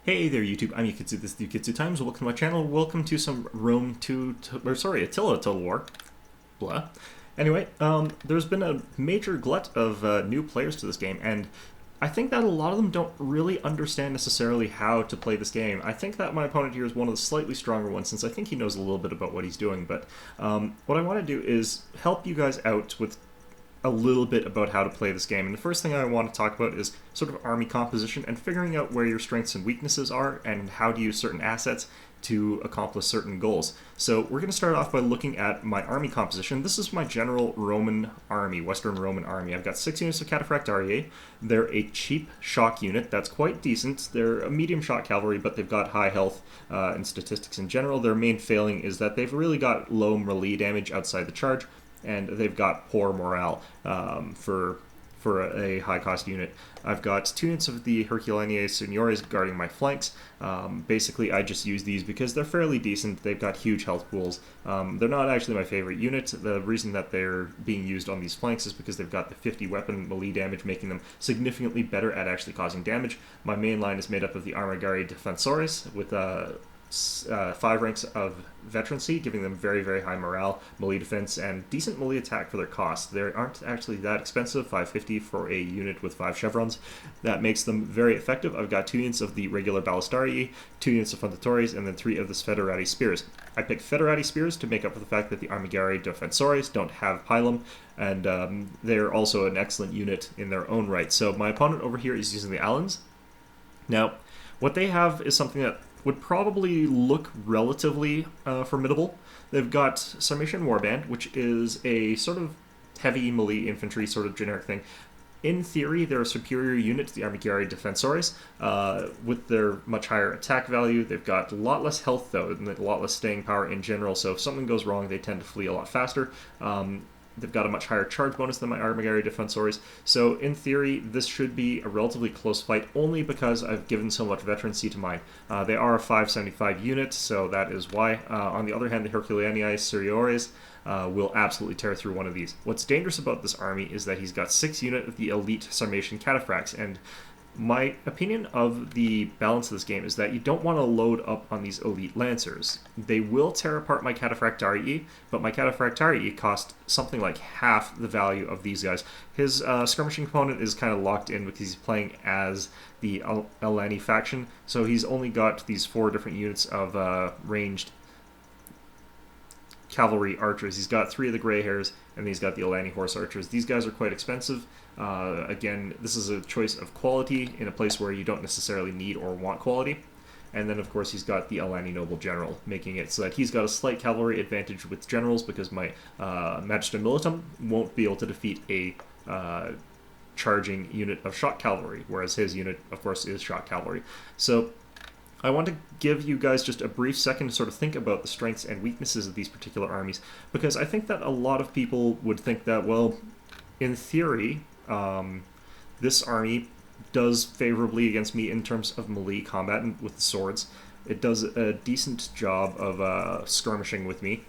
Hey there, YouTube. I'm Yukitsu. This is Yukitsu Times. Welcome to my channel. Welcome to some Attila Total War. Blah. Anyway, there's been a major glut of new players to this game, and I think that a lot of them don't really understand necessarily how to play this game. I think that my opponent here is one of the slightly stronger ones, since I think he knows a little bit about what he's doing. But what I want to do is help you guys out with a little bit about how to play this game. And the first thing I want to talk about is sort of army composition and figuring out where your strengths and weaknesses are and how to use certain assets to accomplish certain goals. So we're going to start off by looking at my army composition. This is my general Roman army, Western Roman army. I've got 6 units of Cataphractarii. They're a cheap shock unit that's quite decent. They're a medium shock cavalry, but they've got high health and statistics in general. Their main failing is that they've really got low melee damage outside the charge, and they've got poor morale for a high-cost unit. I've got 2 units of the Herculeanae Seniores guarding my flanks. Basically, I just use these because they're fairly decent. They've got huge health pools. They're not actually my favorite unit. The reason that they're being used on these flanks is because they've got the 50 weapon melee damage, making them significantly better at actually causing damage. My main line is made up of the Armigari Defensores with 5 ranks of veterancy, giving them very, very high morale, melee defense, and decent melee attack for their cost. They aren't actually that expensive, 550 for a unit with 5 chevrons. That makes them very effective. I've got 2 units of the regular Ballistarii, 2 units of Fondatores, and then 3 of the Sfederati Spears. I picked Federati Spears to make up for the fact that the Armigari Defensores don't have Pilum, and they're also an excellent unit in their own right. So my opponent over here is using the Alans. Now, what they have is something that would probably look relatively formidable. They've got Sarmatian Warband, which is a sort of heavy melee infantry sort of generic thing. In theory, they're a superior unit to the Armigari Defensores, with their much higher attack value. They've got a lot less health, though, and a lot less staying power in general, so if something goes wrong, they tend to flee a lot faster. They've got a much higher charge bonus than my Armigari Defensores, so in theory, this should be a relatively close fight, only because I've given so much veterancy to mine. They are a 575 unit, so that is why. On the other hand, the Herculeanae Seniores will absolutely tear through one of these. What's dangerous about this army is that he's got 6 units of the elite Sarmatian Cataphracts, and my opinion of the balance of this game is that you don't want to load up on these elite lancers. They will tear apart my Cataphractarii, but my Cataphractarii cost something like half the value of these guys. His skirmishing component is kind of locked in because he's playing as the Alani faction, so he's only got these 4 different units of ranged cavalry archers. He's got 3 of the gray hairs, and he's got the Alani horse archers. These guys are quite expensive. Again, this is a choice of quality in a place where you don't necessarily need or want quality. And then, of course, he's got the Alani Noble General, making it so that he's got a slight cavalry advantage with generals because my Magister Militum won't be able to defeat a charging unit of shock cavalry, whereas his unit, of course, is shock cavalry. So I want to give you guys just a brief second to sort of think about the strengths and weaknesses of these particular armies, because I think that a lot of people would think that, well, in theory, this army does favorably against me in terms of melee combat and with the swords. It does a decent job of skirmishing with me,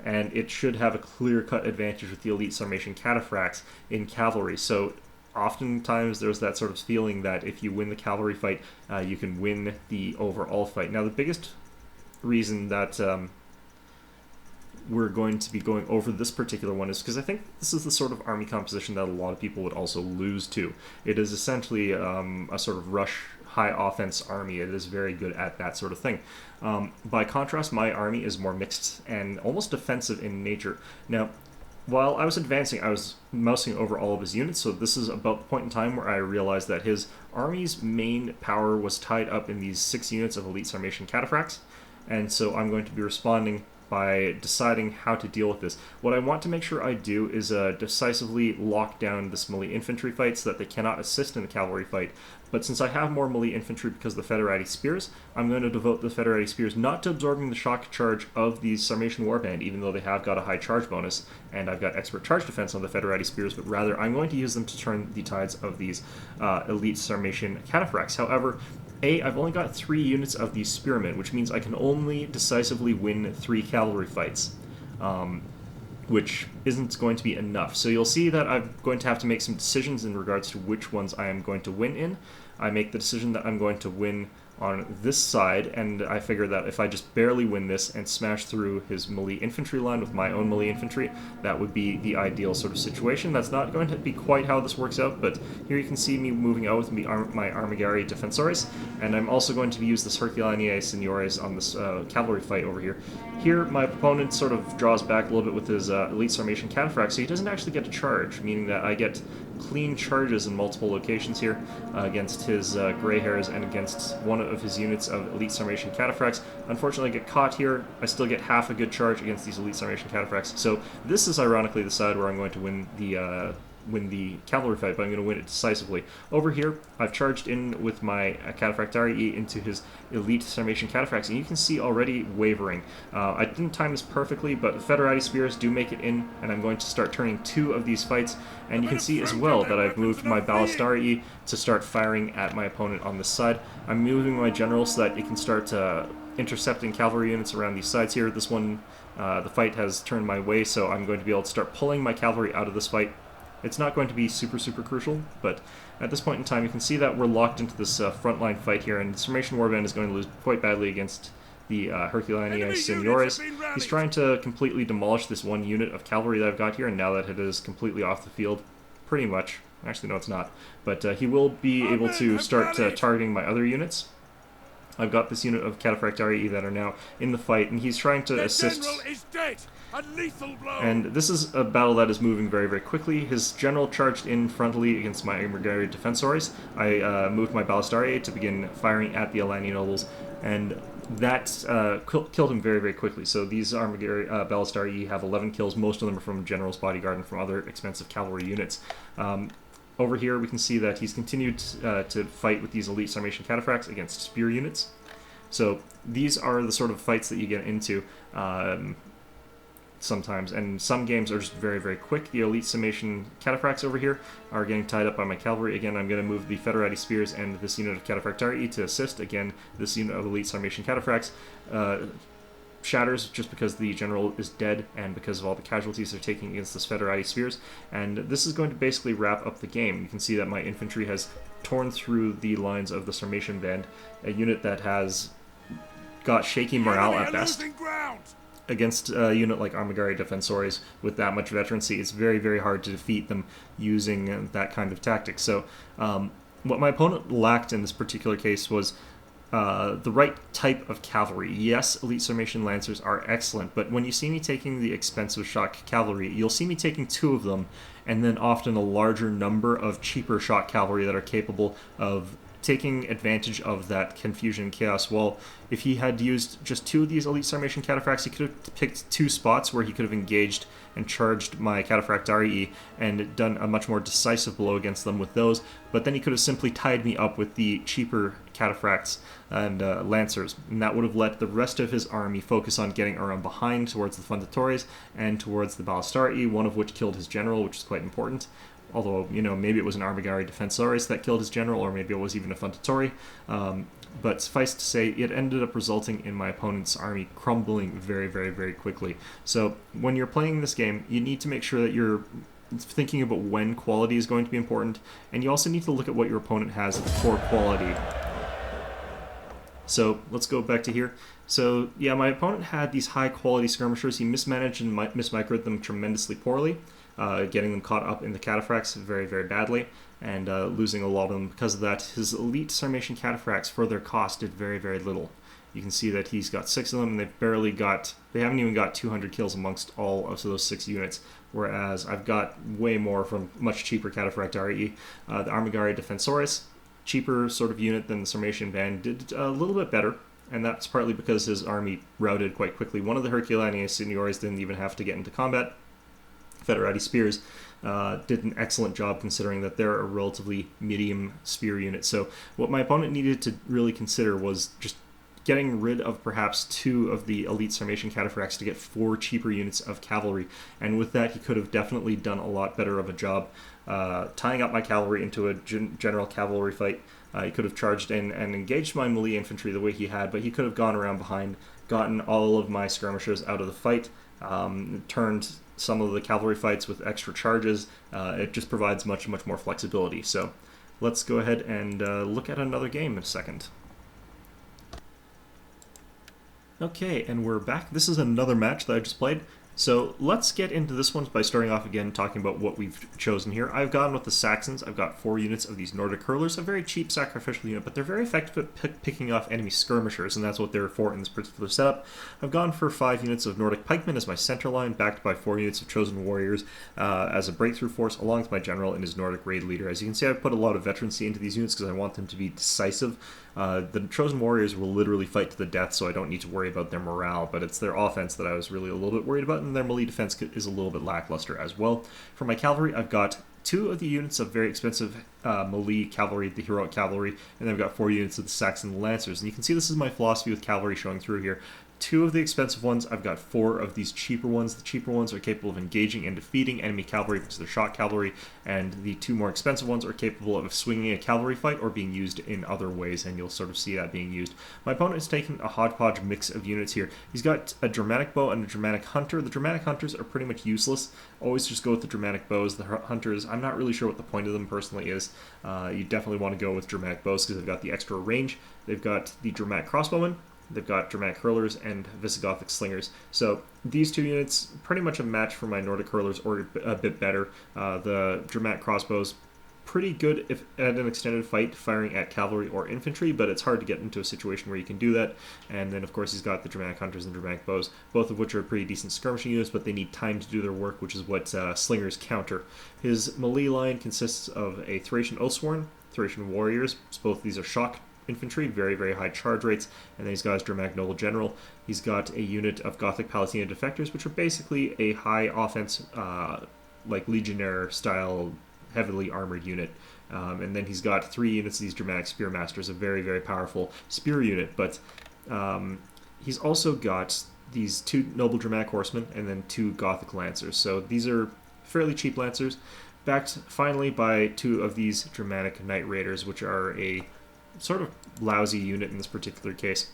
and it should have a clear-cut advantage with the elite Sarmatian Cataphracts in cavalry. So oftentimes there's that sort of feeling that if you win the cavalry fight, you can win the overall fight. Now, the biggest reason that we're going to be going over this particular one is because I think this is the sort of army composition that a lot of people would also lose to. It is essentially a sort of rush high offense army. It is very good at that sort of thing. By contrast, my army is more mixed and almost defensive in nature. Now, while I was advancing, I was mousing over all of his units, so this is about the point in time where I realized that his army's main power was tied up in these 6 units of elite Sarmatian Cataphracts, and so I'm going to be responding by deciding how to deal with this. What I want to make sure I do is decisively lock down this melee infantry fight so that they cannot assist in the cavalry fight. But since I have more melee infantry because of the Federati Spears, I'm going to devote the Federati Spears not to absorbing the shock charge of the Sarmatian Warband, even though they have got a high charge bonus, and I've got expert charge defense on the Federati Spears, but rather I'm going to use them to turn the tides of these elite Sarmatian Cataphracts. However, I've only got 3 units of these spearmen, which means I can only decisively win 3 cavalry fights, which isn't going to be enough. So you'll see that I'm going to have to make some decisions in regards to which ones I am going to win in. I make the decision that I'm going to win on this side, and I figure that if I just barely win this and smash through his melee infantry line with my own melee infantry, that would be the ideal sort of situation. That's not going to be quite how this works out, but here you can see me moving out with my Armigari Defensores, and I'm also going to use this Herculanae Seniores on this cavalry fight over here. Here, my opponent sort of draws back a little bit with his Elite Sarmatian Cataphract, so he doesn't actually get to charge, meaning that I get clean charges in multiple locations here against his Grey Hairs and against one of his units of Elite Sarmatian Cataphracts. Unfortunately, I get caught here. I still get half a good charge against these Elite Sarmatian Cataphracts, so this is ironically the side where I'm going to win the cavalry fight, but I'm going to win it decisively. Over here, I've charged in with my Cataphractarii into his Elite Sarmatian Cataphracts, and you can see already wavering. I didn't time this perfectly, but the Federati Spears do make it in, and I'm going to start turning 2 of these fights, and you can see as well that I've moved my Ballistarii to start firing at my opponent on this side. I'm moving my general so that it can start intercepting cavalry units around these sides here. This one, the fight has turned my way, so I'm going to be able to start pulling my cavalry out of this fight. It's not going to be super crucial, but at this point in time, you can see that we're locked into this frontline fight here, and the Sarmatian Warband is going to lose quite badly against the Herculanae Seniores. He's trying to completely demolish this one unit of cavalry that I've got here, and now that it is completely off the field, pretty much. Actually, no, it's not. But he will be able to start targeting my other units. I've got this unit of Cataphractarii that are now in the fight, and he's trying to assist. A lethal blow. And this is a battle that is moving very very His general charged in frontally against my Armigari Defensores. I moved my Ballistarii to begin firing at the Alani nobles, and that killed him very very quickly. So these Armigari Ballistarii have 11 kills. Most of them are from General's Bodyguard and from other expensive cavalry units. Over here we can see that he's continued to fight with these Elite Sarmatian Cataphracts against spear units. So these are the sort of fights that you get into sometimes, and some games are just very very quick. The Elite Sarmatian Cataphracts over here are getting tied up by my cavalry. Again, I'm going to move the Federati Spears and this unit of Cataphractarii to assist. Again, this unit of Elite Sarmatian Cataphracts shatters just because the general is dead and because of all the casualties they're taking against this Federati Spears, and this is going to basically wrap up the game. You can see that my infantry has torn through the lines of the Sarmatian band, a unit that has got shaky morale at best. Against a unit like Armigari Defensores with that much veterancy, it's very very hard to defeat them using that kind of tactic. So what my opponent lacked in this particular case was the right type of cavalry. Yes, Elite Sarmatian Lancers are excellent, but when you see me taking the expensive shock cavalry, you'll see me taking 2 of them, and then often a larger number of cheaper shock cavalry that are capable of taking advantage of that confusion and chaos. Well, if he had used just 2 of these Elite Sarmatian Cataphracts, he could have picked 2 spots where he could have engaged and charged my Cataphractarii and done a much more decisive blow against them with those, but then he could have simply tied me up with the cheaper Cataphracts and Lancers, and that would have let the rest of his army focus on getting around behind towards the Fundatores and towards the Ballistarii, one of which killed his general, which is quite important. Although, you know, maybe it was an Armigari Defensores that killed his general, or maybe it was even a Fundatore. But suffice to say, it ended up resulting in my opponent's army crumbling very, very, very quickly. So when you're playing this game, you need to make sure that you're thinking about when quality is going to be important, and you also need to look at what your opponent has for quality. So let's go back to here. So yeah, my opponent had these high quality skirmishers. He mismanaged and mismicroed them tremendously poorly, getting them caught up in the Cataphracts very, very badly, and losing a lot of them because of that. His Elite Sarmatian Cataphracts, for their cost, did very, very little. You can see that he's got 6 of them, and they haven't even got 200 kills amongst all of those 6 units, whereas I've got way more from much cheaper Cataphractarii. The Armigari Defensores, cheaper sort of unit than the Sarmatian band, did a little bit better, and that's partly because his army routed quite quickly. One of the Herculanae Seniores didn't even have to get into combat. Federati Spears did an excellent job considering that they're a relatively medium spear unit. So what my opponent needed to really consider was just getting rid of perhaps 2 of the Elite Sarmatian Cataphracts to get 4 cheaper units of cavalry, and with that he could have definitely done a lot better of a job tying up my cavalry into a general cavalry fight. He could have charged in and engaged my melee infantry the way he had, but he could have gone around behind, gotten all of my skirmishers out of the fight, turned some of the cavalry fights with extra charges. It just provides much more flexibility. So let's go ahead and look at another game in a second. Okay, and we're back. This is another match that I just played. So let's get into this one by starting off again talking about what we've chosen here. I've gone with the Saxons. I've got 4 units of these Nordic hurlers, a very cheap sacrificial unit, but they're very effective at picking off enemy skirmishers, and that's what they're for in this particular setup. I've gone for 5 units of Nordic pikemen as my center line, backed by 4 units of chosen warriors as a breakthrough force, along with my general and his Nordic raid leader. As you can see, I've put a lot of veterancy into these units because I want them to be decisive. The chosen warriors will literally fight to the death, so I don't need to worry about their morale, but it's their offense that I was really a little bit worried about, and their melee defense is a little bit lackluster as well. For my cavalry, I've got 2 of the units of very expensive melee cavalry, the heroic cavalry, and then I've got 4 units of the Saxon lancers. And you can see this is my philosophy with cavalry showing through here. 2 of the expensive ones, I've got 4 of these cheaper ones. The cheaper ones are capable of engaging and defeating enemy cavalry because they're shot cavalry, and the 2 more expensive ones are capable of swinging a cavalry fight or being used in other ways, and you'll sort of see that being used. My opponent has taken a hodgepodge mix of units here. He's got a Germanic bow and a Germanic hunter. The Germanic hunters are pretty much useless. Always just go with the Germanic bows. The hunters, I'm not really sure what the point of them personally is. You definitely want to go with Germanic bows because they've got the extra range. They've got the Germanic crossbowmen. They've got Germanic hurlers and Visigothic slingers. So these 2 units, pretty much a match for my Nordic hurlers, or a bit better. The Germanic crossbows, pretty good if at an extended fight, firing at cavalry or infantry, but it's hard to get into a situation where you can do that. And then, of course, he's got the Germanic hunters and Germanic bows, both of which are pretty decent skirmishing units, but they need time to do their work, which is what slingers counter. His melee line consists of a Thracian Oathsworn, Thracian warriors. So both of these are shock infantry, very, very high charge rates, and then he's got his Germanic Noble General. He's got a unit of Gothic Palatina Defectors, which are basically a high offense, like Legionnaire style, heavily armored unit. And then he's got 3 units of these Germanic Spearmasters, a very, very powerful spear unit, but he's also got these 2 Noble Germanic Horsemen and then 2 Gothic Lancers. So these are fairly cheap Lancers, backed finally by 2 of these Germanic Knight Raiders, which are a sort of lousy unit in this particular case.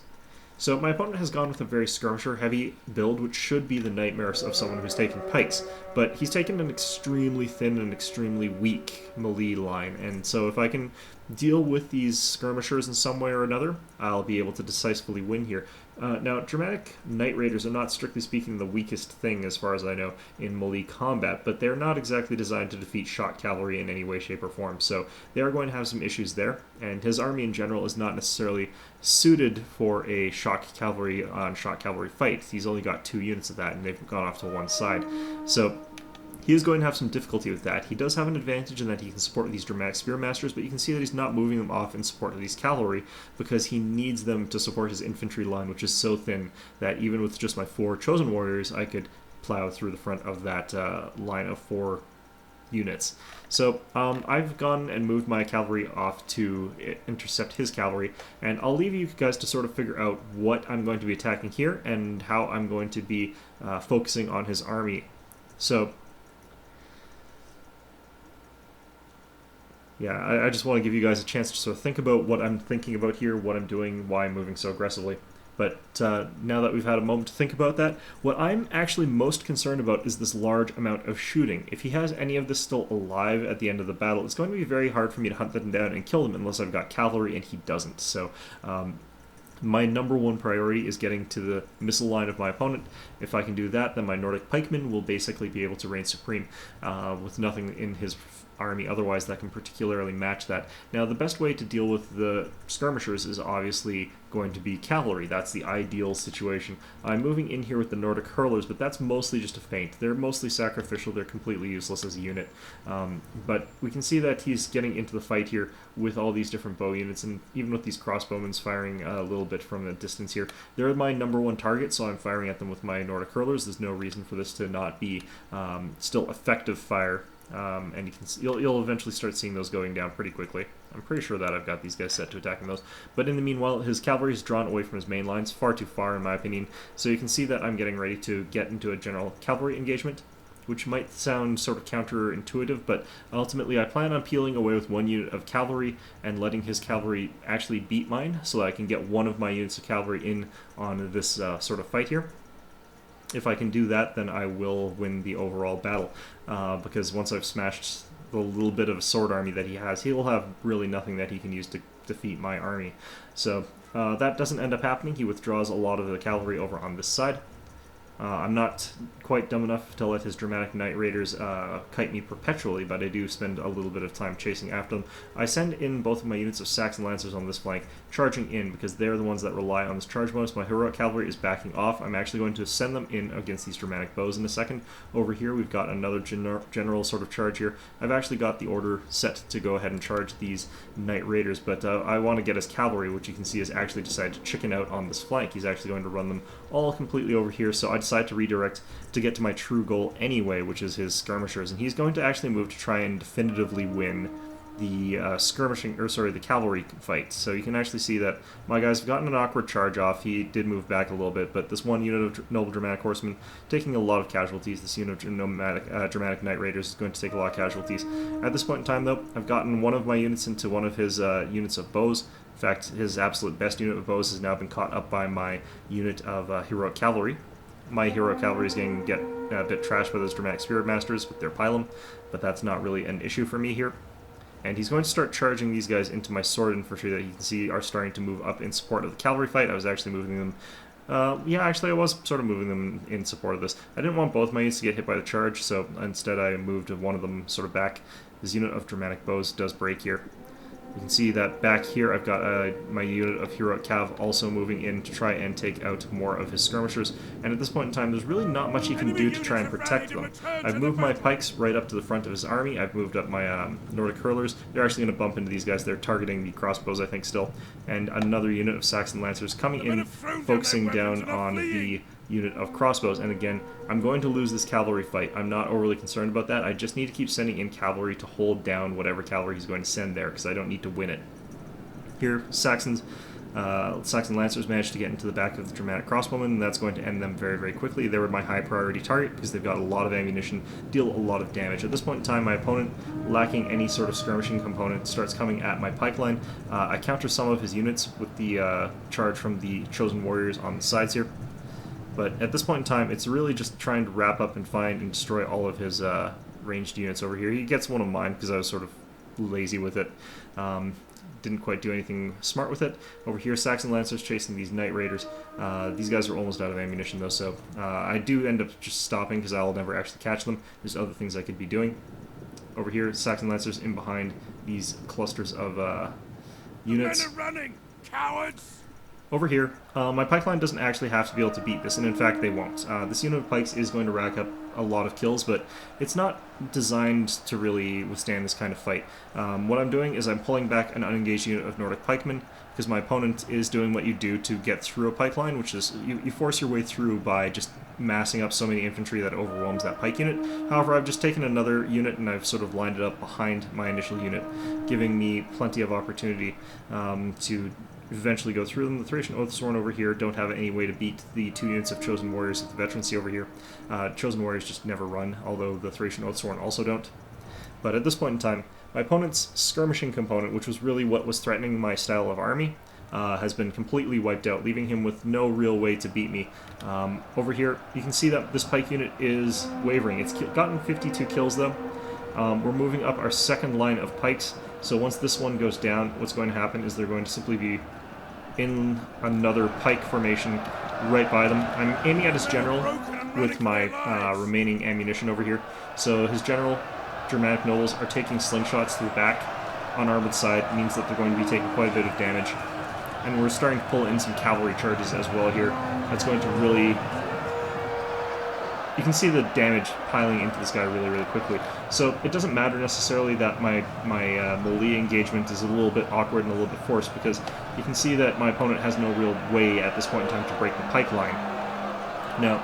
So my opponent has gone with a very skirmisher-heavy build, which should be the nightmares of someone who's taking pikes, but he's taken an extremely thin and extremely weak melee line, and so if I can deal with these skirmishers in some way or another, I'll be able to decisively win here. Now, Germanic Knight Raiders are not, strictly speaking, the weakest thing, as far as I know, in melee combat, but they're not exactly designed to defeat shot cavalry in any way, shape, or form, so they are going to have some issues there, and his army in general is not necessarily suited for a shock cavalry on shock cavalry fight. He's only got 2 units of that, and they've gone off to one side. So he is going to have some difficulty with that. He does have an advantage in that he can support these Germanic Spearmasters, but you can see that he's not moving them off in support of these cavalry because he needs them to support his infantry line, which is so thin that even with just my 4 chosen warriors, I could plow through the front of that line of 4 units. So I've gone and moved my cavalry off to intercept his cavalry, and I'll leave you guys to sort of figure out what I'm going to be attacking here and how I'm going to be focusing on his army. So yeah, I just want to give you guys a chance to sort of think about what I'm thinking about here, what I'm doing, why I'm moving so aggressively. But now that we've had a moment to think about that, what I'm actually most concerned about is this large amount of shooting. If he has any of this still alive at the end of the battle, it's going to be very hard for me to hunt them down and kill them unless I've got cavalry, and he doesn't. So my number 1 priority is getting to the missile line of my opponent. If I can do that, then my Nordic pikemen will basically be able to reign supreme with nothing in his army otherwise that can particularly match that. Now, the best way to deal with the skirmishers is obviously going to be cavalry. That's the ideal situation. I'm moving in here with the Nordic hurlers, but that's mostly just a feint. They're mostly sacrificial. They're completely useless as a unit. But we can see that he's getting into the fight here with all these different bow units, and even with these crossbowmen firing a little bit from a distance here. They're my number 1 target, so I'm firing at them with my Nordic hurlers. There's no reason for this to not be still effective fire. And you'll eventually start seeing those going down pretty quickly. I'm pretty sure that I've got these guys set to attacking those. But in the meanwhile, his cavalry is drawn away from his main lines, far too far in my opinion. So you can see that I'm getting ready to get into a general cavalry engagement, which might sound sort of counterintuitive, but ultimately I plan on peeling away with 1 unit of cavalry and letting his cavalry actually beat mine, so that I can get 1 of my units of cavalry in on this sort of fight here. If I can do that, then I will win the overall battle, because once I've smashed the little bit of a sword army that he has, he will have really nothing that he can use to defeat my army. So That doesn't end up happening. He withdraws a lot of the cavalry over on this side. I'm not quite dumb enough to let his dramatic Knight Raiders kite me perpetually, but I do spend a little bit of time chasing after them. I send in both of my units of Saxon Lancers on this flank, charging in, because they're the ones that rely on this charge bonus. My heroic cavalry is backing off. I'm actually going to send them in against these dramatic bows in a second. Over here, we've got another general sort of charge here. I've actually got the order set to go ahead and charge these Knight Raiders, but I want to get his cavalry, which you can see has actually decided to chicken out on this flank. He's actually going to run them all completely over here, so I decide to redirect to get to my true goal anyway, which is his skirmishers, and he's going to actually move to try and definitively win the the cavalry fight. So you can actually see that my guys have gotten an awkward charge off. He did move back a little bit, but this one unit of noble dramatic horsemen taking a lot of casualties. This unit of dramatic Knight Raiders is going to take a lot of casualties. At this point in time, though, I've gotten one of my units into one of his units of bows. In fact, his absolute best unit of bows has now been caught up by my unit of heroic cavalry. My heroic cavalry is going to get a bit trashed by those dramatic spirit masters with their pylum, but that's not really an issue for me here. And he's going to start charging these guys into my sword infantry that you can see are starting to move up in support of the cavalry fight. I was actually moving them I was sort of moving them in support of this. I didn't want both my units to get hit by the charge, so instead I moved one of them sort of back. This unit of dramatic bows does break here. You can see that back here I've got my unit of heroic cav also moving in to try and take out more of his skirmishers, and at this point in time there's really not much he can do to try and protect them. I've moved my pikes right up to the front of his army. I've moved up my Nordic hurlers. They're actually going to bump into these guys. They're targeting the crossbows, I think, still. And another unit of Saxon Lancers coming in, focusing down on the unit of crossbows. And again, I'm going to lose this cavalry fight. I'm not overly concerned about that. I just need to keep sending in cavalry to hold down whatever cavalry he's going to send there, because I don't need to win it. Here, Saxon Lancers managed to get into the back of the dramatic crossbowmen, and that's going to end them very, very quickly. They were my high priority target because they've got a lot of ammunition, deal a lot of damage. At this point in time, my opponent, lacking any sort of skirmishing component, starts coming at my pipeline. I counter some of his units with the charge from the chosen warriors on the sides here. But at this point in time, it's really just trying to wrap up and find and destroy all of his ranged units over here. He gets one of mine because I was sort of lazy with it. Didn't quite do anything smart with it. Over here, Saxon Lancers chasing these Knight Raiders. These guys are almost out of ammunition though, so I do end up just stopping because I'll never actually catch them. There's other things I could be doing. Over here, Saxon Lancers in behind these clusters of units. Men are running, cowards! Over here, my pipeline doesn't actually have to be able to beat this, and in fact they won't. This unit of pikes is going to rack up a lot of kills, but it's not designed to really withstand this kind of fight. What I'm doing is I'm pulling back an unengaged unit of Nordic pikemen, because my opponent is doing what you do to get through a pipeline, which is you force your way through by just massing up so many infantry that overwhelms that pike unit. However, I've just taken another unit and I've sort of lined it up behind my initial unit, giving me plenty of opportunity to eventually go through them. The Thracian Oathsworn over here don't have any way to beat the two units of Chosen Warriors that the veterans see over here. Chosen Warriors just never run, although the Thracian Oathsworn also don't. But at this point in time, my opponent's skirmishing component, which was really what was threatening my style of army, has been completely wiped out, leaving him with no real way to beat me. Over here, you can see that this pike unit is wavering. It's gotten 52 kills though. We're moving up our second line of pikes, so once this one goes down, what's going to happen is they're going to simply be in another pike formation right by them. I'm aiming at his general with my remaining ammunition over here, so his general, Germanic nobles, are taking slingshots to the back. Unarmored side means that they're going to be taking quite a bit of damage, and we're starting to pull in some cavalry charges as well here. That's going to really... You can see the damage piling into this guy really, really quickly. So it doesn't matter necessarily that my melee engagement is a little bit awkward and a little bit forced, because you can see that my opponent has no real way at this point in time to break the pike line. Now,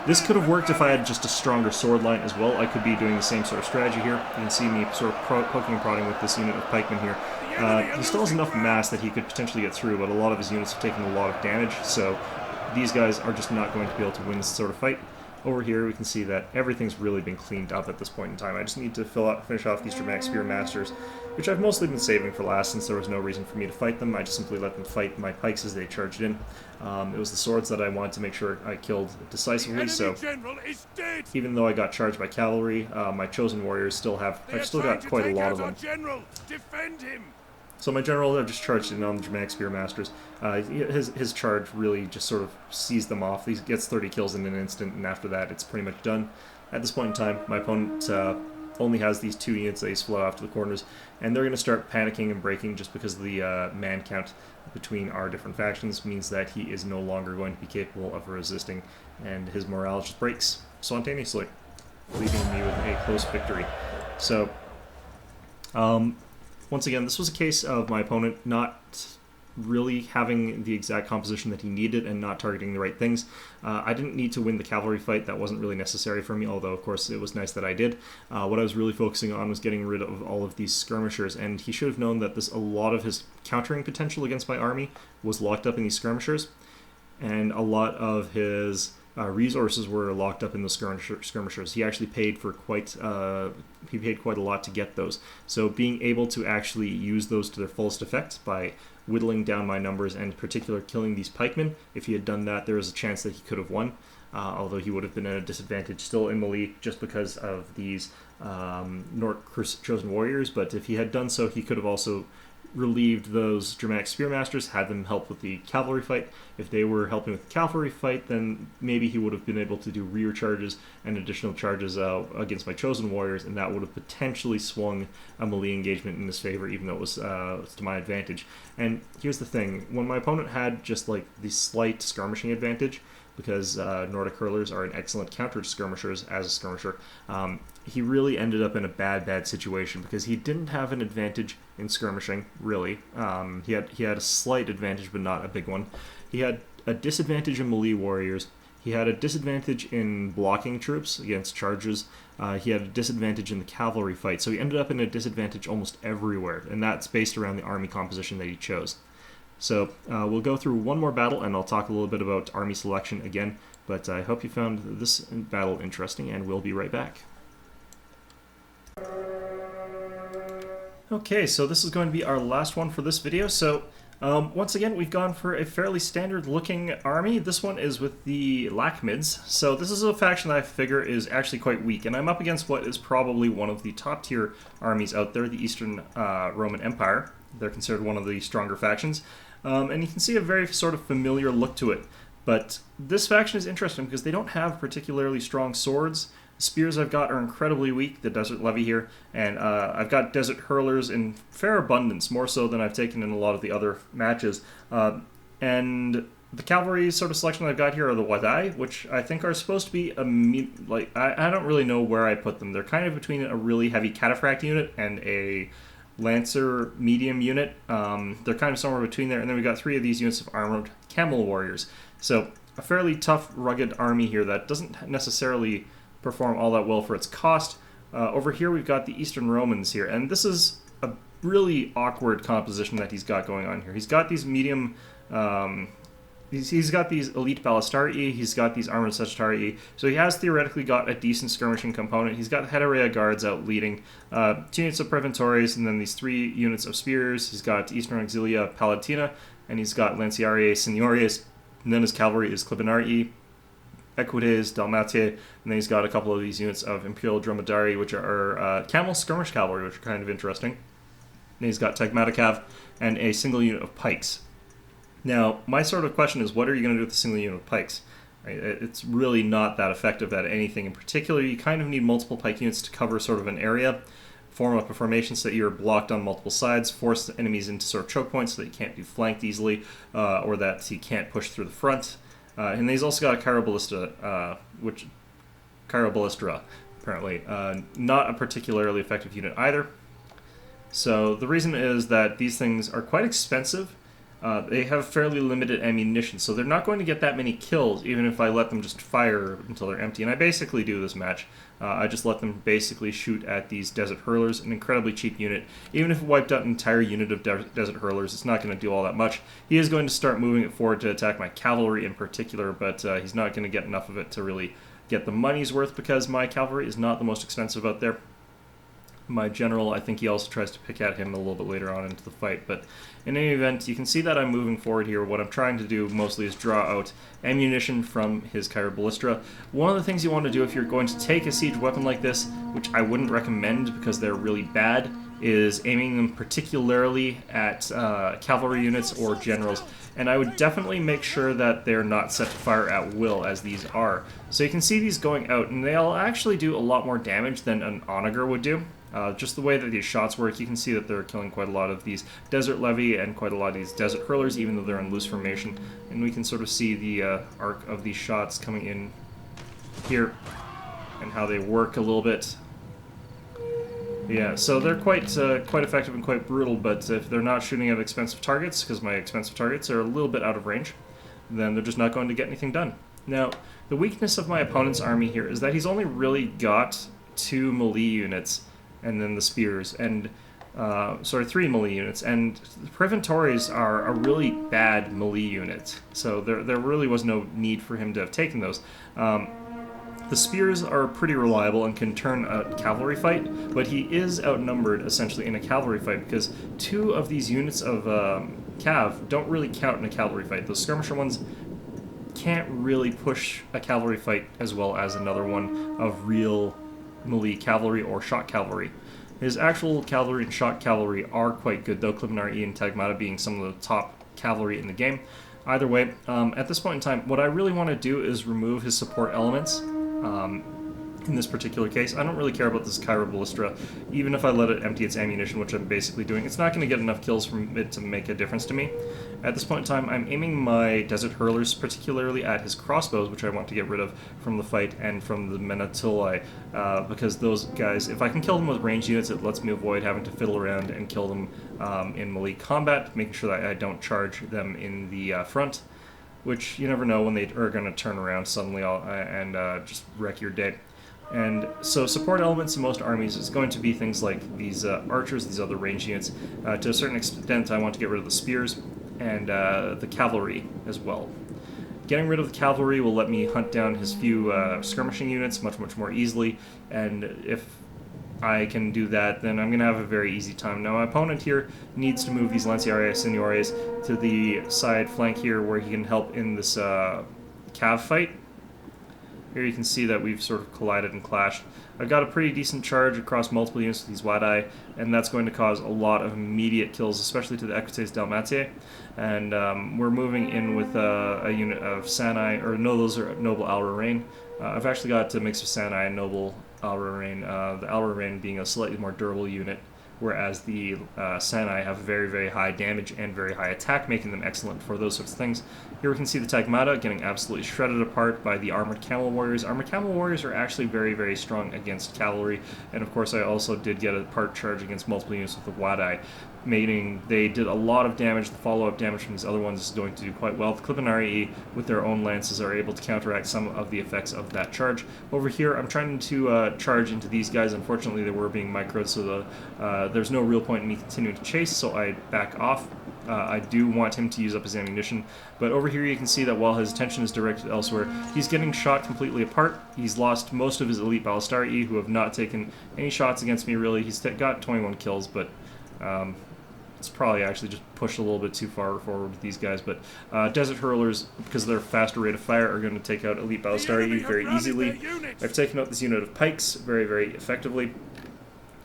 this could have worked if I had just a stronger sword line as well. I could be doing the same sort of strategy here. You can see me sort of poking and prodding with this unit of pikemen here. He still has enough mass that he could potentially get through, but a lot of his units have taken a lot of damage, so these guys are just not going to be able to win this sort of fight. Over here we can see that everything's really been cleaned up at this point in time. I just need to finish off these Dramatic Spear Masters, which I've mostly been saving for last since there was no reason for me to fight them. I just simply let them fight my pikes as they charged in. It was the swords that I wanted to make sure I killed decisively, so even though I got charged by cavalry, my chosen warriors I've still got quite a lot of them. General, defend him. So my general just charged in on the Germanic Spearmasters. His charge really just sort of sees them off. He gets 30 kills in an instant, and after that, it's pretty much done. At this point in time, my opponent only has these 2 units that he's flow after the corners, and they're going to start panicking and breaking just because the man count between our different factions means that he is no longer going to be capable of resisting, and his morale just breaks spontaneously, leaving me with a close victory. So, once again, this was a case of my opponent not really having the exact composition that he needed and not targeting the right things. I didn't need to win the cavalry fight. That wasn't really necessary for me, although of course it was nice that I did. What I was really focusing on was getting rid of all of these skirmishers, and he should have known that a lot of his countering potential against my army was locked up in these skirmishers, and a lot of his resources were locked up in the skirmishers. He actually paid for quite a lot to get those. So being able to actually use those to their fullest effect by whittling down my numbers and in particular killing these pikemen, if he had done that, there was a chance that he could have won. Although he would have been at a disadvantage still in melee just because of these Nork chosen warriors. But if he had done so, he could have also relieved those Germanic Spearmasters, had them help with the cavalry fight. If they were helping with the cavalry fight, then maybe he would have been able to do rear charges and additional charges against my chosen warriors, and that would have potentially swung a melee engagement in his favor, even though it was to my advantage. And here's the thing, when my opponent had just like the slight skirmishing advantage, because Nordic hurlers are an excellent counter to skirmishers as a skirmisher, he really ended up in a bad situation because he didn't have an advantage in skirmishing, really. He had a slight advantage, but not a big one. He had a disadvantage in melee warriors. He had a disadvantage in blocking troops against charges. He had a disadvantage in the cavalry fight, so he ended up in a disadvantage almost everywhere, and that's based around the army composition that he chose. So we'll go through one more battle, and I'll talk a little bit about army selection again, but I hope you found this battle interesting, and we'll be right back. Okay, so this is going to be our last one for this video. So once again, we've gone for a fairly standard looking army. This one is with the Lakhmids. So this is a faction that I figure is actually quite weak, and I'm up against what is probably one of the top tier armies out there, the Eastern Roman Empire. They're considered one of the stronger factions. And you can see a very sort of familiar look to it. But this faction is interesting because they don't have particularly strong swords. The spears I've got are incredibly weak, the Desert Levy here, and I've got Desert Hurlers in fair abundance, more so than I've taken in a lot of the other matches. And the cavalry sort of selection I've got here are the Wadai, which I think are supposed to be I don't really know where I put them. They're kind of between a really heavy cataphract unit and a Lancer medium unit. They're kind of somewhere between there, and then we've got 3 of these units of armored camel warriors. So a fairly tough, rugged army here that doesn't necessarily perform all that well for its cost. Over here we've got the Eastern Romans here, and this is a really awkward composition that he's got going on here. He's got these medium he's got these elite ballistarii, he's got these armored sagittarii, so he has theoretically got a decent skirmishing component. He's got Heterea guards out leading, 2 units of Preventores, and then these 3 units of spears. He's got Eastern Auxilia Palatina, and he's got Lanciarii Seniores, and then his cavalry is Clibanarii, Equites, Dalmatia, and then he's got a couple of these units of Imperial Dromedari, which are camel skirmish cavalry, which are kind of interesting. And he's got Tagmatacav and a single unit of pikes. Now, my sort of question is, what are you going to do with a single unit of pikes? It's really not that effective at anything in particular. You kind of need multiple pike units to cover sort of an area, form up a formation so that you're blocked on multiple sides, force the enemies into sort of choke points so that you can't be flanked easily, or that he can't push through the front. And he's also got a Chiroballista, Chiroballista, apparently. Not a particularly effective unit either. So the reason is that these things are quite expensive. They have fairly limited ammunition, so they're not going to get that many kills, even if I let them just fire until they're empty. And I basically do this match. I just let them basically shoot at these Desert Hurlers, an incredibly cheap unit. Even if it wiped out an entire unit of Desert Hurlers, it's not going to do all that much. He is going to start moving it forward to attack my cavalry in particular, but he's not going to get enough of it to really get the money's worth, because my cavalry is not the most expensive out there. My general, I think he also tries to pick at him a little bit later on into the fight, but in any event, you can see that I'm moving forward here. What I'm trying to do mostly is draw out ammunition from his Chiroballista. One of the things you want to do if you're going to take a siege weapon like this, which I wouldn't recommend because they're really bad, is aiming them particularly at cavalry units or generals, and I would definitely make sure that they're not set to fire at will, as these are. So you can see these going out, and they'll actually do a lot more damage than an onager would do. Just the way that these shots work, you can see that they're killing quite a lot of these Desert Levy and quite a lot of these Desert Hurlers, even though they're in loose formation. And we can sort of see the arc of these shots coming in here and how they work a little bit. Yeah, so they're quite effective and quite brutal, but if they're not shooting at expensive targets, because my expensive targets are a little bit out of range, then they're just not going to get anything done. Now, the weakness of my opponent's army here is that he's only really got 2 melee units, and then the spears, and 3 melee units, and the Preventories are a really bad melee unit, so there really was no need for him to have taken those. The spears are pretty reliable and can turn a cavalry fight, but he is outnumbered essentially in a cavalry fight because 2 of these units of cav don't really count in a cavalry fight. Those skirmisher ones can't really push a cavalry fight as well as another one of real melee cavalry or shock cavalry. His actual cavalry and shock cavalry are quite good, though, Clibnari and Tagmata being some of the top cavalry in the game. Either way, at this point in time, what I really want to do is remove his support elements. In this particular case, I don't really care about this Kyra Ballistra. Even if I let it empty its ammunition, which I'm basically doing, it's not going to get enough kills from it to make a difference to me. At this point in time, I'm aiming my Desert Hurlers particularly at his crossbows, which I want to get rid of from the fight and from the Menatuli, because those guys, if I can kill them with ranged units, it lets me avoid having to fiddle around and kill them in melee combat, making sure that I don't charge them in the front, which you never know when they are going to turn around suddenly and just wreck your day. And so support elements in most armies is going to be things like these archers, these other range units. To a certain extent, I want to get rid of the spears and the cavalry as well. Getting rid of the cavalry will let me hunt down his few skirmishing units much more easily, and if I can do that, then I'm going to have a very easy time. Now, my opponent here needs to move these Lanciarii Seniores to the side flank here where he can help in this cav fight. Here you can see that we've sort of collided and clashed. I've got a pretty decent charge across multiple units with these Wadai, and that's going to cause a lot of immediate kills, especially to the Equites Dalmatiae. And we're moving in with a unit of Sanai, or no, those are Noble Alrarain. I've actually got a mix of Sanai and Noble Alrarain, the Alrarain being a slightly more durable unit, whereas the Sanai have very high damage and very high attack, making them excellent for those sorts of things. Here we can see the Tagmata getting absolutely shredded apart by the Armored Camel Warriors. Armored Camel Warriors are actually very strong against cavalry, and of course I also did get a part charge against multiple units with the Wadai, meaning they did a lot of damage. The follow-up damage from these other ones is going to do quite well. The Clibnari, with their own lances, are able to counteract some of the effects of that charge. Over here, I'm trying to charge into these guys. Unfortunately, they were being microed, so there's no real point in me continuing to chase, so I back off. I do want him to use up his ammunition, but over here you can see that while his attention is directed elsewhere, he's getting shot completely apart. He's lost most of his elite Ballistarii, who have not taken any shots against me, really. He's got 21 kills, but it's probably actually just pushed a little bit too far forward with these guys. But Desert Hurlers, because of their faster rate of fire, are going to take out elite Ballistarii very easily. I've taken out this unit of pikes very effectively.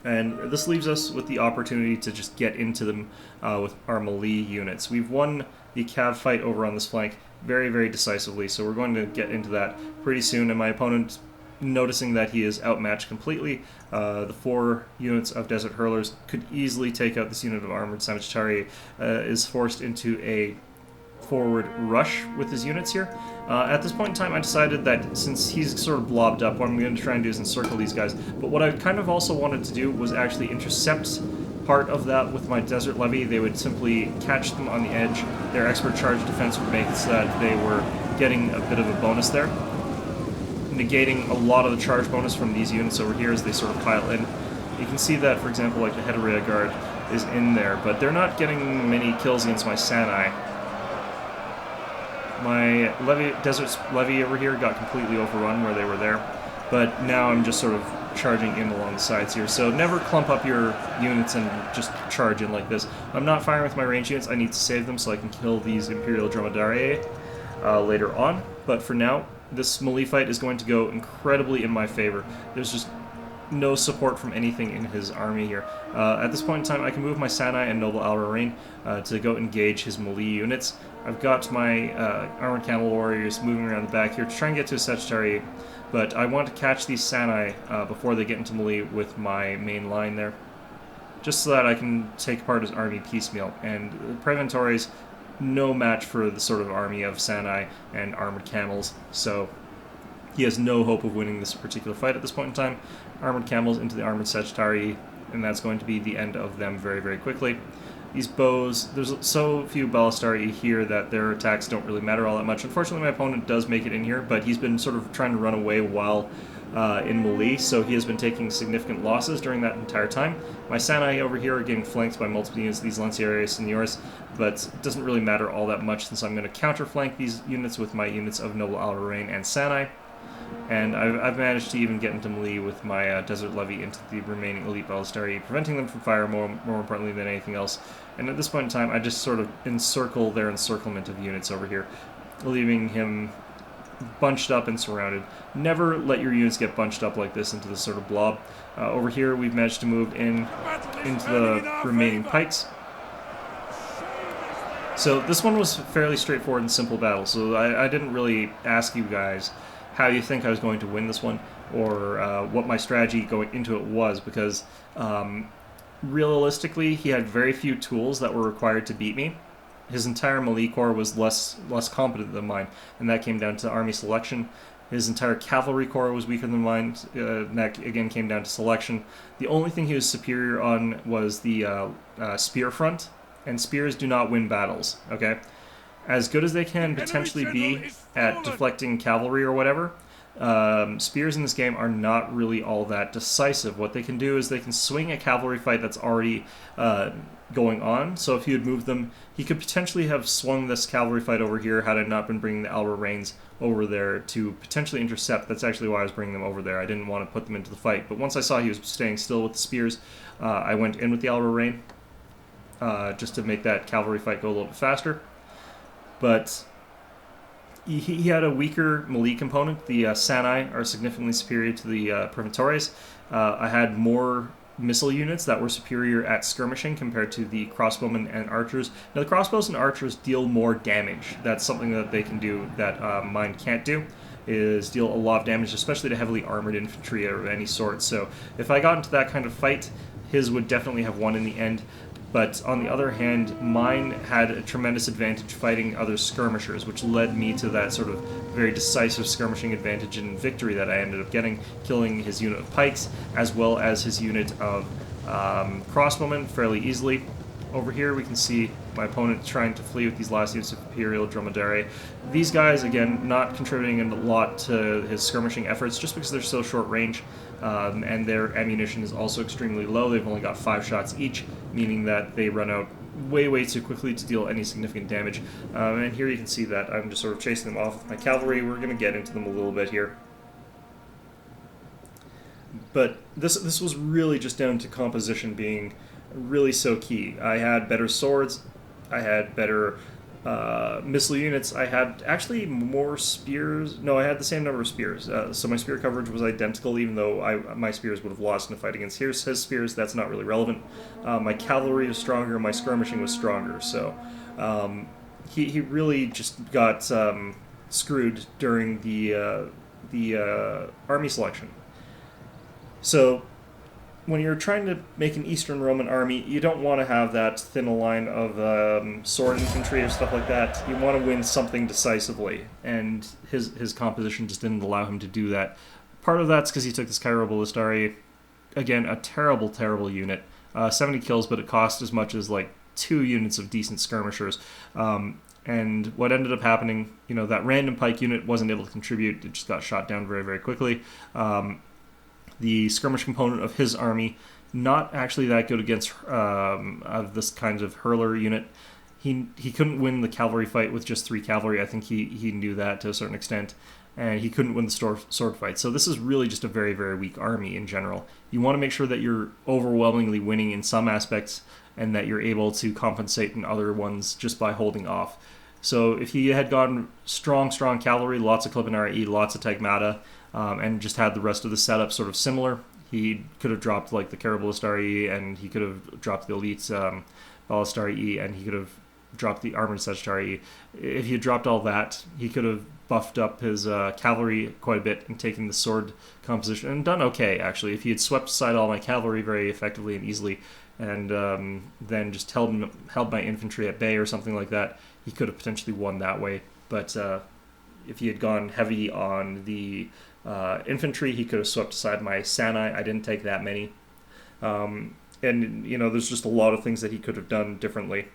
And this leaves us with the opportunity to just get into them with our melee units. We've won the cav fight over on this flank very decisively, so we're going to get into that pretty soon. And my opponent, noticing that he is outmatched completely, the 4 units of Desert Hurlers could easily take out this unit of Armored Samachitari, is forced into a forward rush with his units here. At this point in time, I decided that since he's sort of blobbed up, what I'm going to try and do is encircle these guys. But what I kind of also wanted to do was actually intercept part of that with my Desert Levy. They would simply catch them on the edge. Their expert charge defense would make it so that they were getting a bit of a bonus there, negating a lot of the charge bonus from these units over here as they sort of pile in. You can see that, for example, like the Heterea Guard is in there, but they're not getting many kills against my Sanai. My Desert Levy over here got completely overrun where they were there, but now I'm just sort of charging in along the sides here. So never clump up your units and just charge in like this. I'm not firing with my range units. I need to save them so I can kill these Imperial Dromedarii later on, but for now, this melee fight is going to go incredibly in my favor. There's just no support from anything in his army here. At this point in time, I can move my Sanai and Noble Alrain to go engage his melee units. I've got my Armored Camel Warriors moving around the back here to try and get to a Sagittari, but I want to catch these Sanai before they get into melee with my main line there, just so that I can take apart his army piecemeal. And Praeventore's no match for the sort of army of Sanai and Armored Camels, so he has no hope of winning this particular fight at this point in time. Armored Camels into the Armored Sagittari, and that's going to be the end of them very, very quickly. These bows, there's so few Ballistari here that their attacks don't really matter all that much. Unfortunately, my opponent does make it in here, but he's been sort of trying to run away while in melee, so he has been taking significant losses during that entire time. My Sanai over here are getting flanked by multiple units of these Lanciarii Seniors, but it doesn't really matter all that much since I'm going to counterflank these units with my units of Noble Alrain and Sanai. And I've managed to even get into melee with my Desert Levy into the remaining Elite Ballistari, preventing them from fire more importantly than anything else. And at this point in time, I just sort of encircle their encirclement of units over here, leaving him bunched up and surrounded. Never let your units get bunched up like this into this sort of blob. Over here, we've managed to move into the remaining pikes. So this one was fairly straightforward and simple battle, so I didn't really ask you guys how you think I was going to win this one, or what my strategy going into it was, because realistically, he had very few tools that were required to beat me. His entire melee corps was less competent than mine, and that came down to army selection. His entire cavalry corps was weaker than mine, and that again came down to selection. The only thing he was superior on was the spear front, and spears do not win battles, okay? As good as they can potentially be at deflecting cavalry or whatever, spears in this game are not really all that decisive. What they can do is they can swing a cavalry fight that's already going on. So if he had moved them, he could potentially have swung this cavalry fight over here had I not been bringing the Alrains over there to potentially intercept. That's actually why I was bringing them over there. I didn't want to put them into the fight. But once I saw he was staying still with the spears, I went in with the Alrain just to make that cavalry fight go a little bit faster. But he had a weaker melee component. The Sanai are significantly superior to the Praeventores. I had more missile units that were superior at skirmishing compared to the crossbowmen and archers. Now, the crossbows and archers deal more damage. That's something that they can do that mine can't do, is deal a lot of damage, especially to heavily armored infantry of any sort. So if I got into that kind of fight, his would definitely have won in the end. But on the other hand, mine had a tremendous advantage fighting other skirmishers, which led me to that sort of very decisive skirmishing advantage and victory that I ended up getting, killing his unit of pikes, as well as his unit of crossbowmen fairly easily. Over here we can see my opponent trying to flee with these last units of Imperial Dromedary. These guys, again, not contributing a lot to his skirmishing efforts just because they're so short range. And their ammunition is also extremely low. They've only got 5 shots each, meaning that they run out way too quickly to deal any significant damage. And here you can see that I'm just sort of chasing them off with my cavalry. We're going to get into them a little bit here. But this was really just down to composition being really so key. I had better swords, I had better missile units, I had actually more spears. No, I had the same number of spears, so my spear coverage was identical, even though my spears would have lost in a fight against his spears. That's not really relevant. My cavalry was stronger, my skirmishing was stronger, so he really just got screwed during the army selection. So when you're trying to make an Eastern Roman army, you don't want to have that thin line of sword infantry or stuff like that. You want to win something decisively, and his composition just didn't allow him to do that. Part of that's because he took this Cairo Ballistari. Again, a terrible unit. 70 kills, but it cost as much as like 2 units of decent skirmishers. And what ended up happening, that random pike unit wasn't able to contribute. It just got shot down very quickly. The skirmish component of his army, not actually that good against this kind of hurler unit. He couldn't win the cavalry fight with just 3 cavalry. I think he knew that to a certain extent. And he couldn't win the sword fight. So this is really just a very weak army in general. You want to make sure that you're overwhelmingly winning in some aspects and that you're able to compensate in other ones just by holding off. So if he had gone strong cavalry, lots of Clipinari, lots of Tagmata, and just had the rest of the setup sort of similar, He could have dropped like the Carabalistar E, and he could have dropped the Elite Ballistar E, and he could have dropped the Armored Sagittari E. If he had dropped all that, he could have buffed up his cavalry quite a bit and taken the sword composition and done okay, actually. If he had swept aside all my cavalry very effectively and easily, and then just held my infantry at bay or something like that, he could have potentially won that way. But if he had gone heavy on the infantry, he could have swept aside my Sanai. I didn't take that many. And, there's just a lot of things that he could have done differently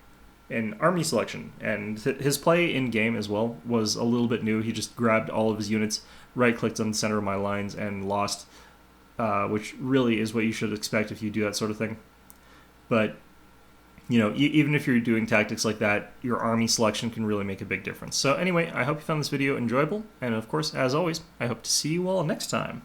in army selection. And his play in-game as well was a little bit new. He just grabbed all of his units, right-clicked on the center of my lines, and lost, which really is what you should expect if you do that sort of thing. But, even if you're doing tactics like that, your army selection can really make a big difference. So anyway, I hope you found this video enjoyable, and of course, as always, I hope to see you all next time.